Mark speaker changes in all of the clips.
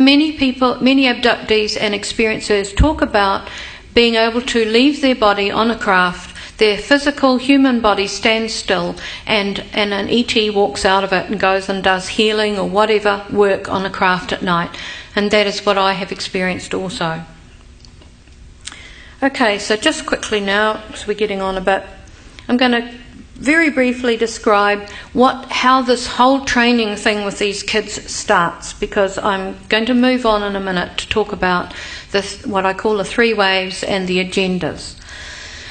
Speaker 1: Many people, many abductees and experiencers talk about being able to leave their body on a craft, their physical human body stands still, and an ET walks out of it and goes and does healing or whatever work on a craft at night. And that is what I have experienced also. Okay, so just quickly now, because we're getting on a bit, I'm going to very briefly describe how this whole training thing with these kids starts, because I'm going to move on in a minute to talk about this, what I call the 3 waves and the agendas.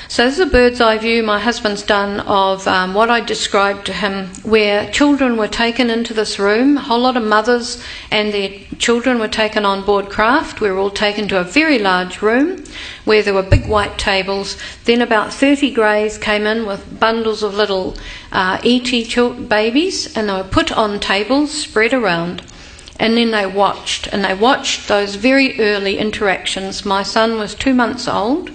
Speaker 1: So this is a bird's eye view my husband's done of what I described to him, where children were taken into this room. A whole lot of mothers and their children were taken on board craft. We were all taken to a very large room where there were big white tables. Then about 30 greys came in with bundles of little ET babies, and they were put on tables, spread around. And then they watched those very early interactions. My son was 2 months old.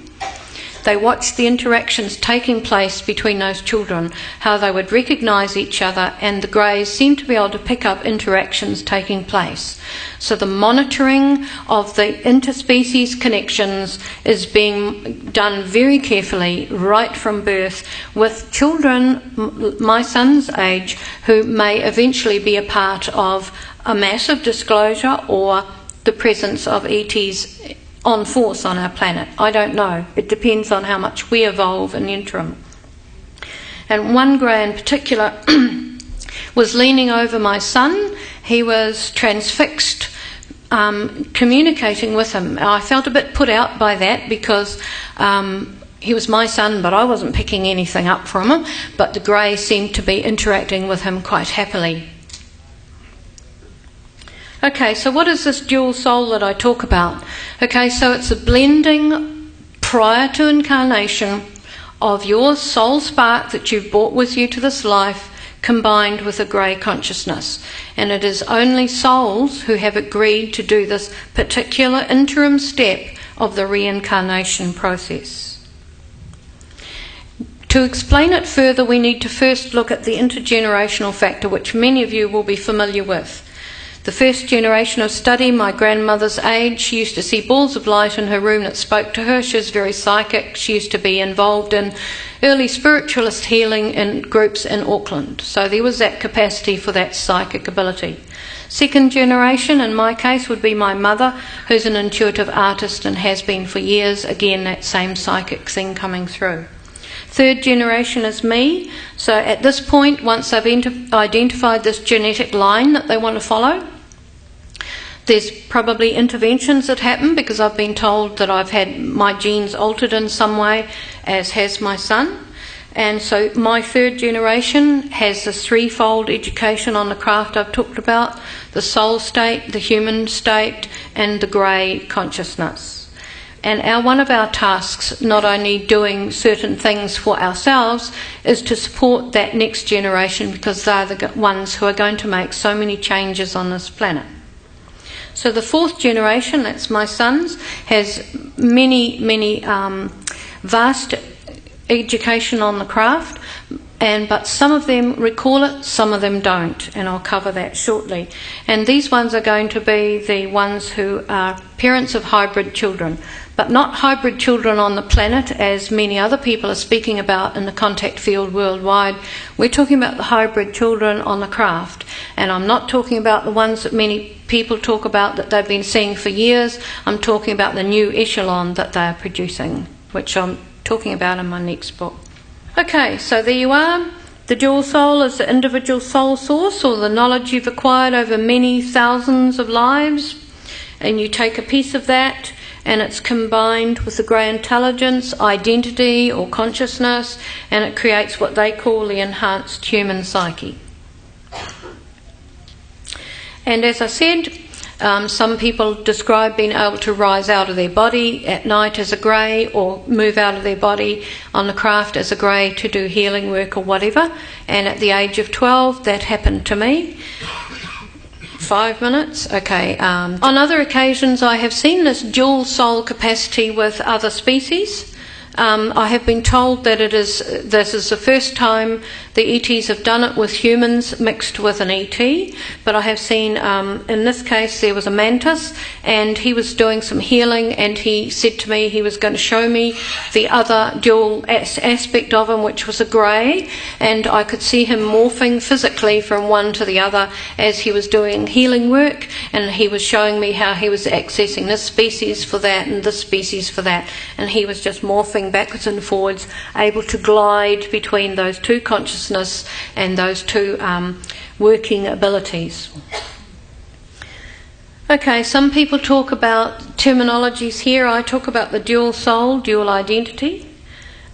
Speaker 1: They watched the interactions taking place between those children, how they would recognise each other, and the greys seemed to be able to pick up interactions taking place. So the monitoring of the interspecies connections is being done very carefully right from birth with children my son's age who may eventually be a part of a massive disclosure or the presence of ETs on force on our planet. I don't know. It depends on how much we evolve in the interim. And one grey in particular was leaning over my son. He was transfixed, communicating with him. I felt a bit put out by that because he was my son, but I wasn't picking anything up from him. But the grey seemed to be interacting with him quite happily. Okay, so what is this dual soul that I talk about? Okay, so it's a blending prior to incarnation of your soul spark that you've brought with you to this life combined with a grey consciousness. And it is only souls who have agreed to do this particular interim step of the reincarnation process. To explain it further, we need to first look at the intergenerational factor, which many of you will be familiar with. The first generation of study, my grandmother's age, she used to see balls of light in her room that spoke to her. She was very psychic. She used to be involved in early spiritualist healing in groups in Auckland. So there was that capacity for that psychic ability. Second generation, in my case, would be my mother, who's an intuitive artist and has been for years. Again, that same psychic thing coming through. Third generation is me. So at this point, once they've identified this genetic line that they want to follow, there's probably interventions that happen because I've been told that I've had my genes altered in some way, as has my son. And so my third generation has this 3-fold education on the craft I've talked about: the soul state, the human state, and the grey consciousness. And one of our tasks, not only doing certain things for ourselves, is to support that next generation, because they're the ones who are going to make so many changes on this planet. So the fourth generation, that's my son's, has many vast education on the craft, but some of them recall it, some of them don't, and I'll cover that shortly. And these ones are going to be the ones who are parents of hybrid children, but not hybrid children on the planet as many other people are speaking about in the contact field worldwide. We're talking about the hybrid children on the craft, and I'm not talking about the ones that many people talk about that they've been seeing for years. I'm talking about the new echelon that they are producing, which I'm talking about in my next book. Okay, so there you are. The dual soul is the individual soul source, or the knowledge you've acquired over many thousands of lives, and you take a piece of that and it's combined with the grey intelligence, identity or consciousness, and it creates what they call the enhanced human psyche. And as I said, some people describe being able to rise out of their body at night as a grey, or move out of their body on the craft as a grey to do healing work or whatever. And at the age of 12, that happened to me. 5 minutes? Okay. On other occasions, I have seen this dual soul capacity with other species. I have been told that this is the first time the ETs have done it with humans mixed with an ET, but I have seen, in this case, there was a mantis, and he was doing some healing, and he said to me he was going to show me the other dual aspect of him, which was a grey, and I could see him morphing physically from one to the other as he was doing healing work, and he was showing me how he was accessing this species for that and this species for that, and he was just morphing backwards and forwards, able to glide between those two consciousness and those two working abilities. Okay, some people talk about terminologies here. I talk about the dual soul, dual identity.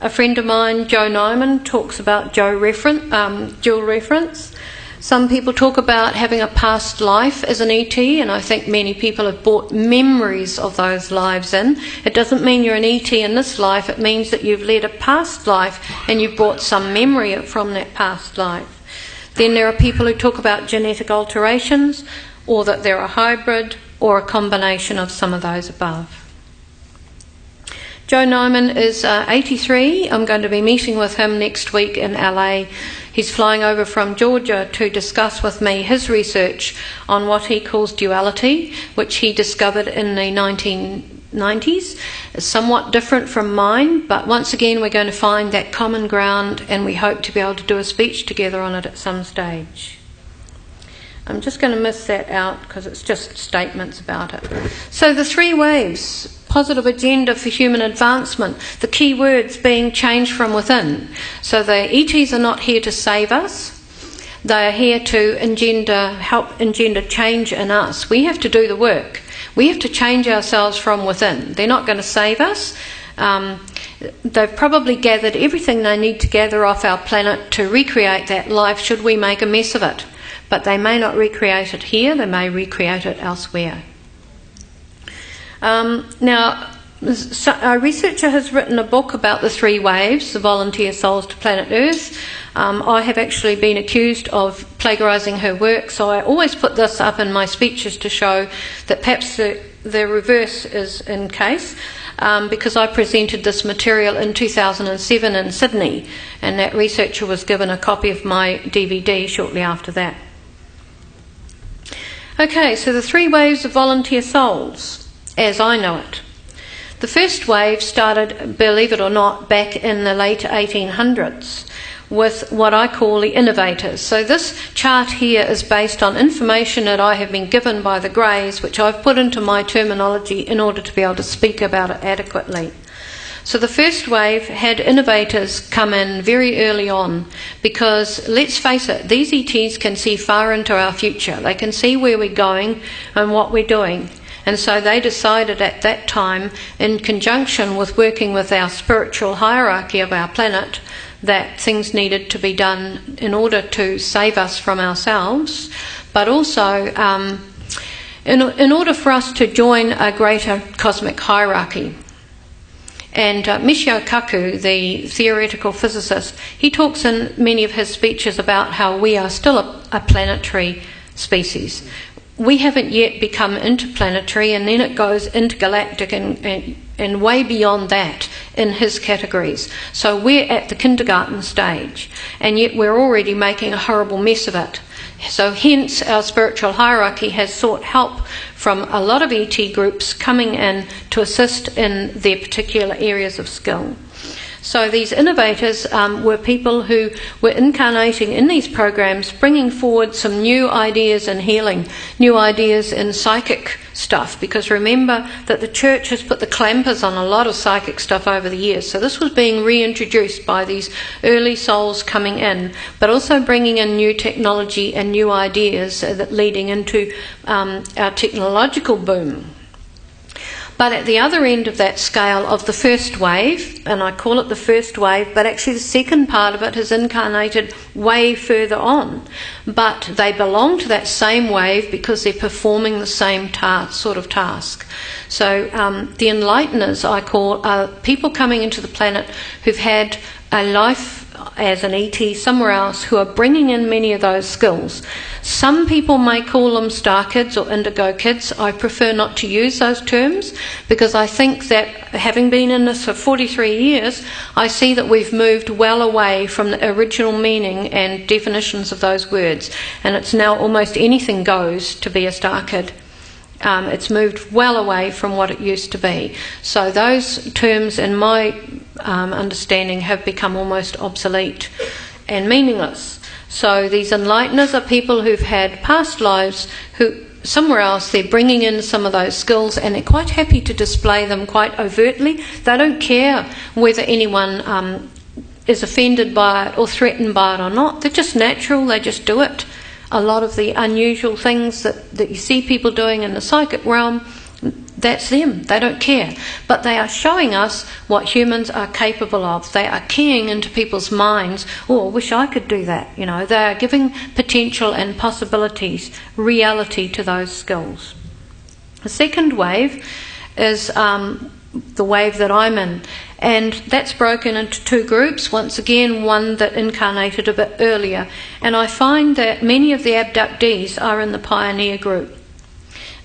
Speaker 1: A friend of mine, Joe Nyman, talks about dual reference. Some people talk about having a past life as an ET, and I think many people have brought memories of those lives in. It doesn't mean you're an ET in this life, it means that you've led a past life and you've brought some memory from that past life. Then there are people who talk about genetic alterations, or that they're a hybrid, or a combination of some of those above. Joe Nyman is 83. I'm going to be meeting with him next week in LA. He's flying over from Georgia to discuss with me his research on what he calls duality, which he discovered in the 1990s. It's somewhat different from mine, but once again we're going to find that common ground, and we hope to be able to do a speech together on it at some stage. I'm just going to miss that out because it's just statements about it. So the three waves. Positive agenda for human advancement, the key words being change from within. So the ETs are not here to save us, they are here to help engender change in us. We have to do the work. We have to change ourselves from within. They're not going to save us. They've probably gathered everything they need to gather off our planet to recreate that life should we make a mess of it. But they may not recreate it here, they may recreate it elsewhere. Now, a researcher has written a book about the three waves, the volunteer souls to planet Earth. I have actually been accused of plagiarising her work, so I always put this up in my speeches to show that perhaps the reverse is in case, because I presented this material in 2007 in Sydney, and that researcher was given a copy of my DVD shortly after that. Okay, so the three waves of volunteer souls, as I know it. The first wave started, believe it or not, back in the late 1800s with what I call the innovators. So this chart here is based on information that I have been given by the Greys, which I've put into my terminology in order to be able to speak about it adequately. So the first wave had innovators come in very early on because, let's face it, these ETs can see far into our future. They can see where we're going and what we're doing. And so they decided at that time, in conjunction with working with our spiritual hierarchy of our planet, that things needed to be done in order to save us from ourselves, but also in order for us to join a greater cosmic hierarchy. And Michio Kaku, the theoretical physicist, he talks in many of his speeches about how we are still a planetary species. We haven't yet become interplanetary, and then it goes intergalactic and way beyond that in his categories. So we're at the kindergarten stage, and yet we're already making a horrible mess of it. So hence our spiritual hierarchy has sought help from a lot of ET groups coming in to assist in their particular areas of skill. So these innovators were people who were incarnating in these programs, bringing forward some new ideas in healing, new ideas in psychic stuff, because remember that the church has put the clampers on a lot of psychic stuff over the years. So this was being reintroduced by these early souls coming in, but also bringing in new technology and new ideas that leading into our technological boom. But at the other end of that scale of the first wave, and I call it the first wave, but actually the second part of it has incarnated way further on. But they belong to that same wave because they're performing the same sort of task. So the enlighteners, I call, are people coming into the planet who've had a life as an ET somewhere else who are bringing in many of those skills. Some people may call them star kids or indigo kids. I prefer not to use those terms because I think that, having been in this for 43 years, I see that we've moved well away from the original meaning and definitions of those words, and it's now almost anything goes to be a star kid. It's moved well away from what it used to be. So those terms, in my understanding, have become almost obsolete and meaningless. So these enlighteners are people who've had past lives who somewhere else they're bringing in some of those skills, and they're quite happy to display them quite overtly. They don't care whether anyone is offended by it or threatened by it or not. They're just natural, they just do it. A lot of the unusual things that you see people doing in the psychic realm, that's them. They don't care. But they are showing us what humans are capable of. They are keying into people's minds. Oh, I wish I could do that. You know, they are giving potential and possibilities, reality to those skills. The second wave is the wave that I'm in. And that's broken into two groups. Once again, one that incarnated a bit earlier. And I find that many of the abductees are in the pioneer group.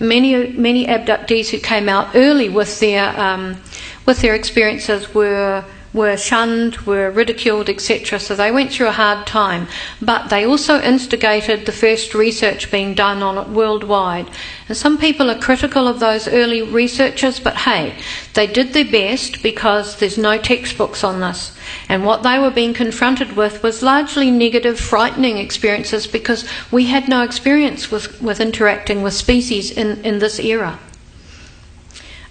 Speaker 1: Many abductees who came out early with their experiences were shunned, were ridiculed, etc. So they went through a hard time. But they also instigated the first research being done on it worldwide. And some people are critical of those early researchers, but hey, they did their best because there's no textbooks on this. And what they were being confronted with was largely negative, frightening experiences because we had no experience with interacting with species in this era.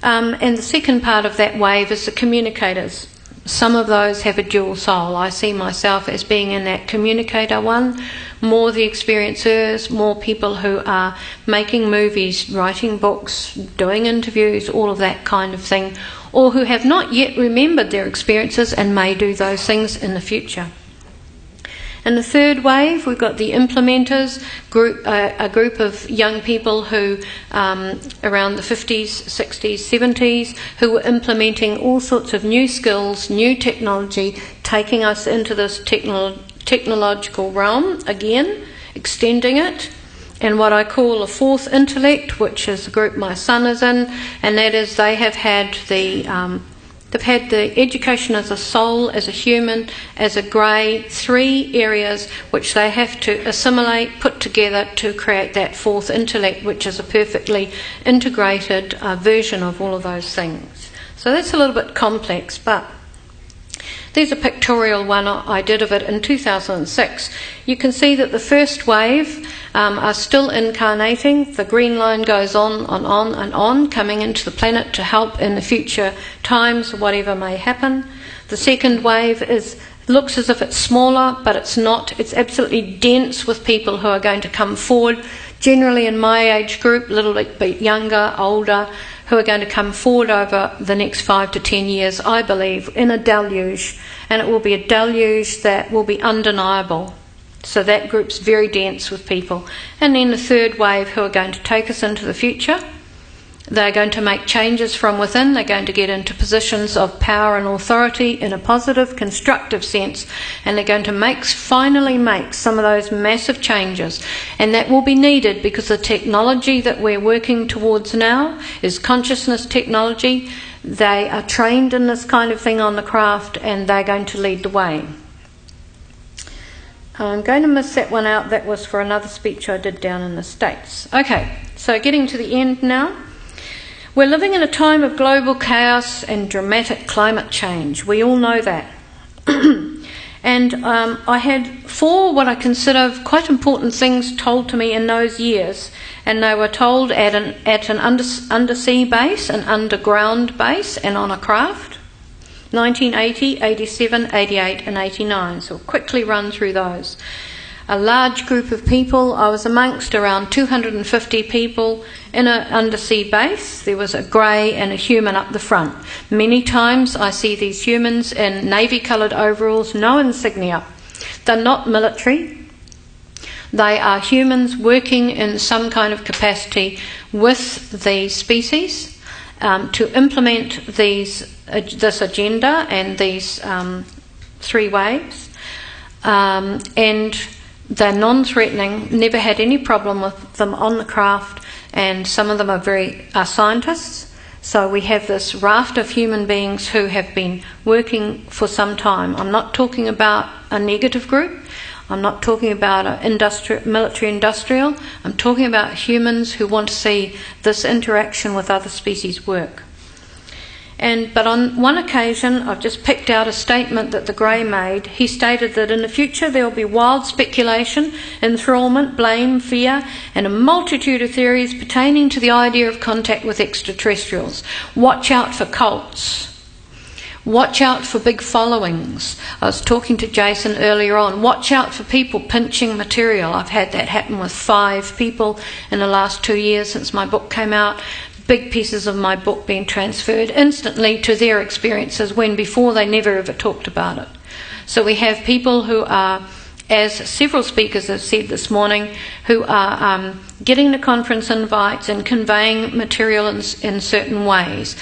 Speaker 1: And the second part of that wave is the communicators. Some of those have a dual soul. I see myself as being in that communicator one, more the experiencers, more people who are making movies, writing books, doing interviews, all of that kind of thing, or who have not yet remembered their experiences and may do those things in the future. In the third wave, we've got the implementers, a group of young people who, around the 50s, 60s, 70s, who were implementing all sorts of new skills, new technology, taking us into this technological realm again, extending it, and what I call a fourth intellect, which is the group my son is in, and that is they have had they've had the education as a soul, as a human, as a grey, 3 areas which they have to assimilate, put together to create that fourth intellect, which is a perfectly integrated version of all of those things. So that's a little bit complex, but there's a pictorial one I did of it in 2006. You can see that the first wave are still incarnating. The green line goes on and on and on, coming into the planet to help in the future times, whatever may happen. The second wave looks as if it's smaller, but it's not. It's absolutely dense with people who are going to come forward, generally in my age group, a little bit younger, older, who are going to come forward over the next 5 to 10 years, I believe, in a deluge. And it will be a deluge that will be undeniable. So that group's very dense with people. And then the third wave who are going to take us into the future. They're going to make changes from within. They're going to get into positions of power and authority in a positive, constructive sense. And they're going to finally make some of those massive changes. And that will be needed because the technology that we're working towards now is consciousness technology. They are trained in this kind of thing on the craft, and they're going to lead the way. I'm going to miss that one out. That was for another speech I did down in the States. Okay, so getting to the end now. We're living in a time of global chaos and dramatic climate change. We all know that. And I had 4 what I consider quite important things told to me in those years. And they were told at an undersea base, an underground base, and on a craft. 1980, 87, 88 and 89. So we'll quickly run through those. A large group of people. I was amongst around 250 people in an undersea base. There was a grey and a human up the front. Many times I see these humans in navy-coloured overalls, no insignia. They're not military. They are humans working in some kind of capacity with the species to implement this agenda and these 3 waves. and they're non-threatening, never had any problem with them on the craft, and some of them are scientists. So we have this raft of human beings who have been working for some time. I'm not talking about a negative group. I'm not talking about a military-industrial. I'm talking about humans who want to see this interaction with other species work. But on one occasion, I've just picked out a statement that the Grey made. He stated that in the future there will be wild speculation, enthrallment, blame, fear, and a multitude of theories pertaining to the idea of contact with extraterrestrials. Watch out for cults. Watch out for big followings. I was talking to Jason earlier on. Watch out for people pinching material. I've had that happen with 5 people in the last 2 years since my book came out. Big pieces of my book being transferred instantly to their experiences when before they never ever talked about it. So we have people who are, as several speakers have said this morning, who are getting the conference invites and conveying material in certain ways.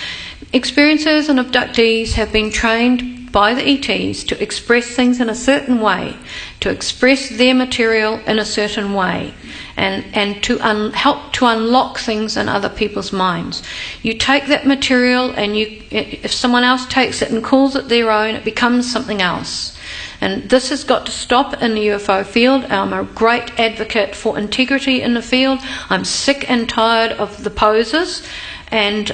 Speaker 1: Experiencers and abductees have been trained by the ETs to express things in a certain way, to express their material in a certain way, and to help to unlock things in other people's minds. You take that material and if someone else takes it and calls it their own, it becomes something else. And this has got to stop in the UFO field. I'm a great advocate for integrity in the field. I'm sick and tired of the posers and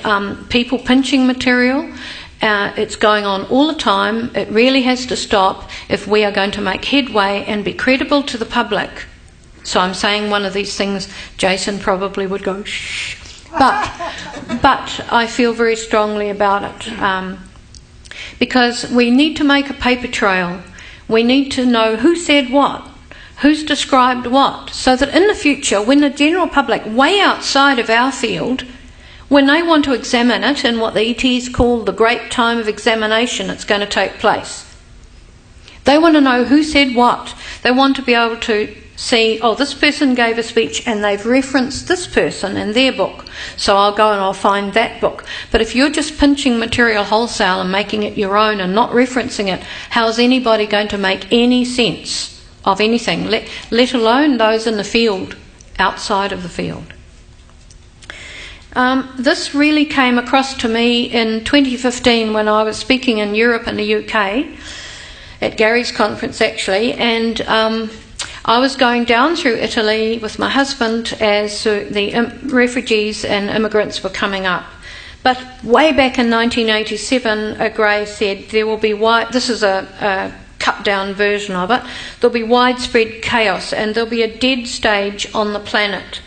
Speaker 1: people pinching material. It's going on all the time. It really has to stop if we are going to make headway and be credible to the public. So I'm saying one of these things, Jason probably would go, shh. But I feel very strongly about it. Because we need to make a paper trail. We need to know who said what, who's described what, so that in the future, when the general public, way outside of our field, when they want to examine it in what the ETs call the great time of examination that's going to take place, they want to know who said what. They want to be able to see, oh, this person gave a speech and they've referenced this person in their book, so I'll go and I'll find that book. But if you're just pinching material wholesale and making it your own and not referencing it, how's anybody going to make any sense of anything, let alone those in the field, outside of the field? This really came across to me in 2015 when I was speaking in Europe and the UK, at Gary's conference actually, and I was going down through Italy with my husband as the refugees and immigrants were coming up. But way back in 1987, a Gray said there will be this is a cut down version of it, there'll be widespread chaos and there'll be a dead stage on the planet.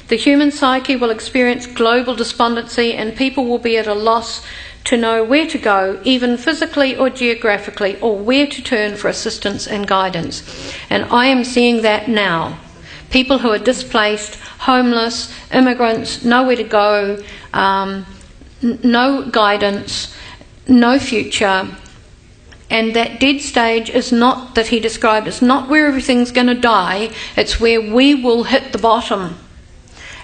Speaker 1: The human psyche will experience global despondency and people will be at a loss to know where to go, even physically or geographically, or where to turn for assistance and guidance. And I am seeing that now. People who are displaced, homeless, immigrants, nowhere to go, no guidance, no future. And that dead stage is not, that he described, it's not where everything's going to die, it's where we will hit the bottom.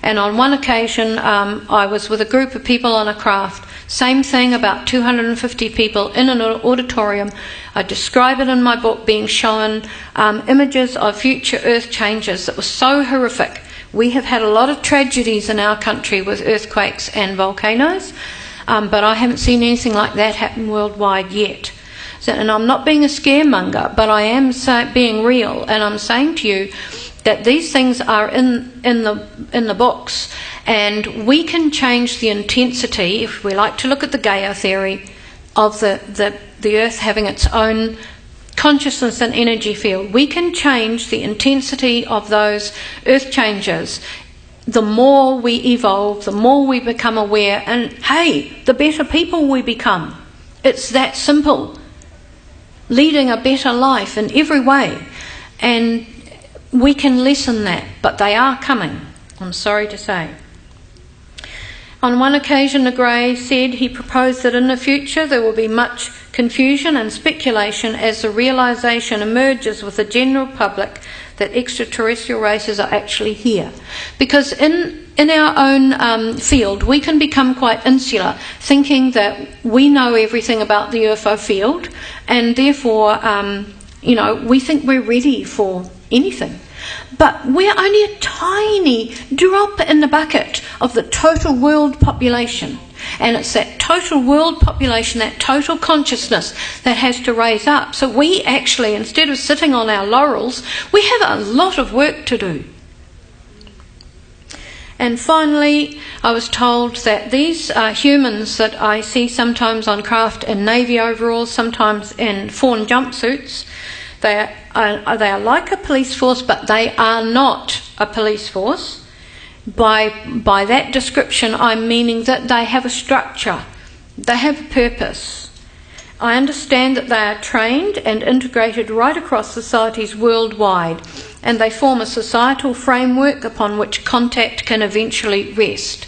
Speaker 1: And on one occasion, I was with a group of people on a craft. Same thing, about 250 people in an auditorium. I describe it in my book, being shown images of future earth changes that were so horrific. We have had a lot of tragedies in our country with earthquakes and volcanoes, but I haven't seen anything like that happen worldwide yet. So, and I'm not being a scaremonger, but I am being real, and I'm saying to you that these things are in the books, and we can change the intensity, if we like to look at the Gaia theory, of the Earth having its own consciousness and energy field. We can change the intensity of those Earth changes. The more we evolve, the more we become aware, and hey, the better people we become. It's that simple. Leading a better life in every way. And we can lessen that, but they are coming, I'm sorry to say. On one occasion, the Gray said he proposed that in the future there will be much confusion and speculation as the realisation emerges with the general public that extraterrestrial races are actually here. Because in our own field, we can become quite insular, thinking that we know everything about the UFO field, and therefore We think we're ready for anything. But we're only a tiny drop in the bucket of the total world population. And it's that total world population, that total consciousness that has to raise up. So we actually, instead of sitting on our laurels, we have a lot of work to do. And finally, I was told that these humans that I see sometimes on craft in navy overalls, sometimes in fawn jumpsuits, they are like a police force, but they are not a police force. By that description, I'm meaning that they have a structure, they have a purpose. I understand that they are trained and integrated right across societies worldwide, and they form a societal framework upon which contact can eventually rest.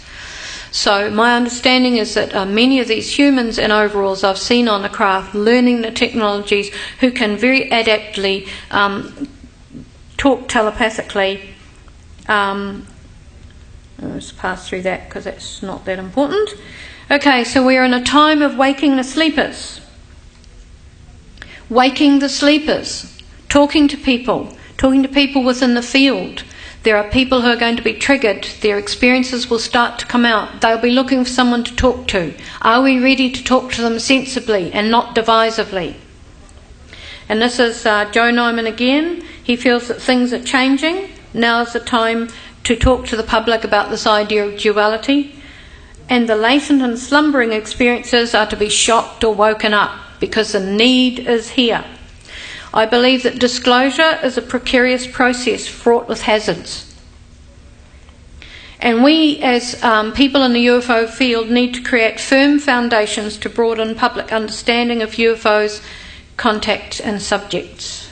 Speaker 1: So my understanding is that many of these humans in overalls I've seen on the craft learning the technologies, who can very adeptly talk telepathically. Let's pass through that because that's not that important. Okay, so we're in a time of waking the sleepers. Waking the sleepers. Talking to people within the field. There are people who are going to be triggered. Their experiences will start to come out. They'll be looking for someone to talk to. Are we ready to talk to them sensibly and not divisively? And this is Joe Nyman again. He feels that things are changing. Now is the time to talk to the public about this idea of duality. And the latent and slumbering experiences are to be shocked or woken up because the need is here. I believe that disclosure is a precarious process fraught with hazards. And we as people in the UFO field need to create firm foundations to broaden public understanding of UFOs, contact and subjects.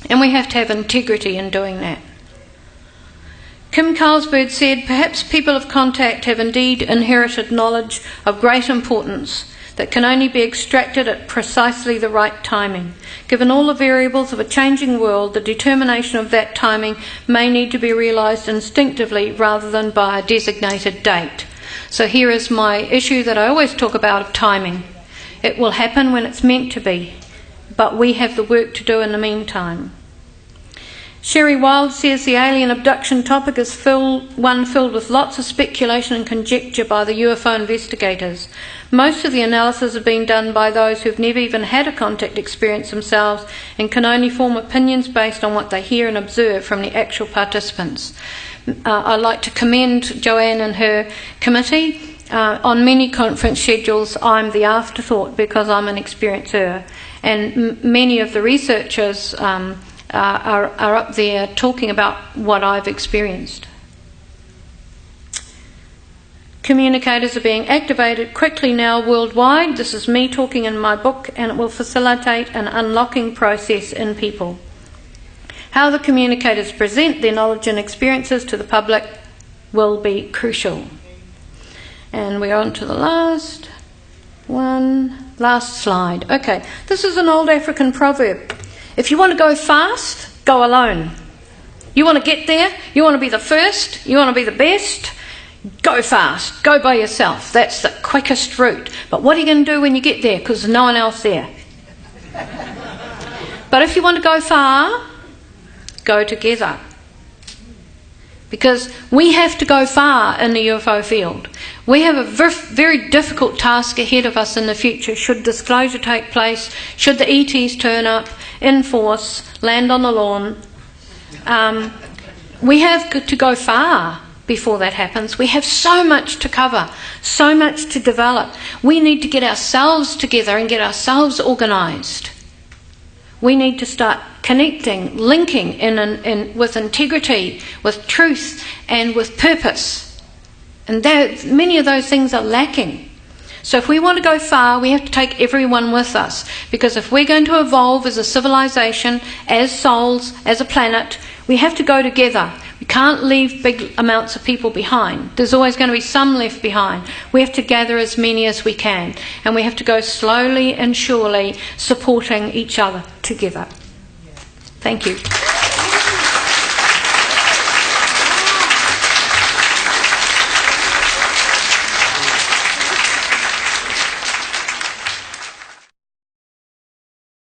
Speaker 1: And we have to have integrity in doing that. Kim Carlsberg said, perhaps people of contact have indeed inherited knowledge of great importance that can only be extracted at precisely the right timing. Given all the variables of a changing world, the determination of that timing may need to be realised instinctively rather than by a designated date. So here is my issue that I always talk about of timing. It will happen when it's meant to be, but we have the work to do in the meantime. Sherry Wilde says the alien abduction topic is one filled with lots of speculation and conjecture by the UFO investigators. Most of the analysis has been done by those who've never even had a contact experience themselves and can only form opinions based on what they hear and observe from the actual participants. I'd like to commend Joanne and her committee. On many conference schedules, I'm the afterthought because I'm an experiencer, and many of the researchers are up there talking about what I've experienced. Communicators are being activated quickly now worldwide. This is me talking in my book, and it will facilitate an unlocking process in people. How the communicators present their knowledge and experiences to the public will be crucial. And we're on to the last slide. Okay, this is an old African proverb. If you want to go fast, go alone. You want to get there, you want to be the first, you want to be the best, go fast, go by yourself. That's the quickest route. But what are you going to do when you get there? Because there's no one else there. But if you want to go far, go together. Because we have to go far in the UFO field. We have a very difficult task ahead of us in the future should disclosure take place, should the ETs turn up in force, land on the lawn. We have to go far before that happens. We have so much to cover, so much to develop. We need to get ourselves together and get ourselves organised. We need to start connecting, linking with integrity, with truth and with purpose. And many of those things are lacking. So if we want to go far, we have to take everyone with us. Because if we're going to evolve as a civilization, as souls, as a planet, we have to go together. We can't leave big amounts of people behind. There's always going to be some left behind. We have to gather as many as we can. And we have to go slowly and surely, supporting each other together. Thank you.